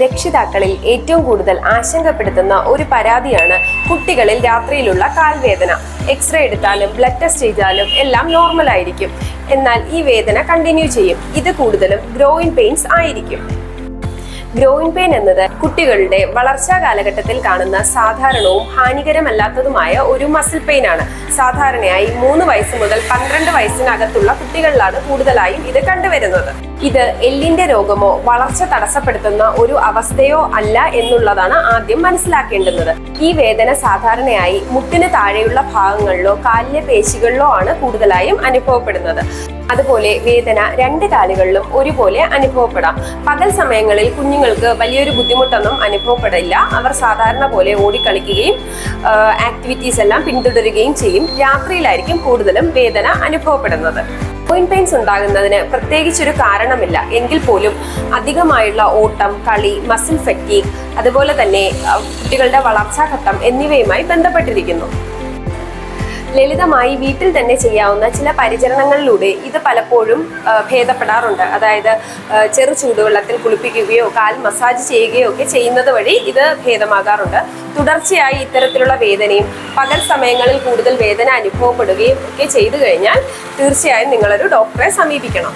രക്ഷിതാക്കളിൽ ഏറ്റവും കൂടുതൽ ആശങ്കപ്പെടുത്തുന്ന ഒരു പരാതിയാണ് കുട്ടികളിൽ രാത്രിയിലുള്ള കാൽവേദന. എക്സ്റേ എടുത്താലും ബ്ലഡ് ടെസ്റ്റ് ചെയ്താലും എല്ലാം നോർമൽ ആയിരിക്കും. എന്നാൽ ഈ വേദന കണ്ടിന്യൂ ചെയ്യും. ഇത് കൂടുതലും ഗ്രോയിൻ പെയിൻസ് ആയിരിക്കും. ഗ്രോയിൻ പെയിൻ എന്നത് കുട്ടികളുടെ വളർച്ചാ കാലഘട്ടത്തിൽ കാണുന്ന സാധാരണവും ഹാനികരമല്ലാത്തതുമായ ഒരു മസിൽ പെയിൻ ആണ്. സാധാരണയായി 3 വയസ്സ് മുതൽ 12 വയസ്സിനകത്തുള്ള കുട്ടികളിലാണ് കൂടുതലായും ഇത് കണ്ടുവരുന്നത്. ഇത് എല്ലിന്റെ രോഗമോ വളർച്ച തടസ്സപ്പെടുത്തുന്ന ഒരു അവസ്ഥയോ അല്ല എന്നുള്ളതാണ് ആദ്യം മനസ്സിലാക്കേണ്ടുന്നത്. ഈ വേദന സാധാരണയായി മുട്ടിന് താഴെയുള്ള ഭാഗങ്ങളിലോ കാലിലെ പേശികളിലോ ആണ് കൂടുതലായും അനുഭവപ്പെടുന്നത്. അതുപോലെ വേദന 2 കാലുകളിലും ഒരുപോലെ അനുഭവപ്പെടാം. പകൽ സമയങ്ങളിൽ കുഞ്ഞുങ്ങൾക്ക് വലിയൊരു ബുദ്ധിമുട്ടൊന്നും അനുഭവപ്പെടില്ല. അവർ സാധാരണ പോലെ ഓടിക്കളിക്കുകയും ആക്ടിവിറ്റീസ് എല്ലാം പിന്തുടരുകയും ചെയ്യും. രാത്രിയിലായിരിക്കും കൂടുതലും വേദന അനുഭവപ്പെടുന്നത്. ജോയിന്റ് പെയിൻസ് ഉണ്ടാകുന്നതിന് പ്രത്യേകിച്ചൊരു കാരണമില്ല. എങ്കിൽ പോലും അധികമായുള്ള ഓട്ടം, കളി, മസിൽ ഫറ്റീഗ്, അതുപോലെ തന്നെ കുട്ടികളുടെ വളർച്ചാഘട്ടം എന്നിവയുമായി ബന്ധപ്പെട്ടിരിക്കുന്നു. ലളിതമായി വീട്ടിൽ തന്നെ ചെയ്യാവുന്ന ചില പരിചരണങ്ങളിലൂടെ ഇത് പലപ്പോഴും ഭേദപ്പെടാറുണ്ട്. അതായത് ചെറു ചൂടുവെള്ളത്തിൽ കുളിപ്പിക്കുകയോ കാൽ മസാജ് ചെയ്യുകയോ ഒക്കെ ചെയ്യുന്നത് വഴി ഇത് ഭേദമാകാറുണ്ട്. തുടർച്ചയായി ഇത്തരത്തിലുള്ള വേദനയും പകൽ സമയങ്ങളിൽ കൂടുതൽ വേദന അനുഭവപ്പെടുകയും ഒക്കെ ചെയ്തു കഴിഞ്ഞാൽ തീർച്ചയായും നിങ്ങളൊരു ഡോക്ടറെ സമീപിക്കണം.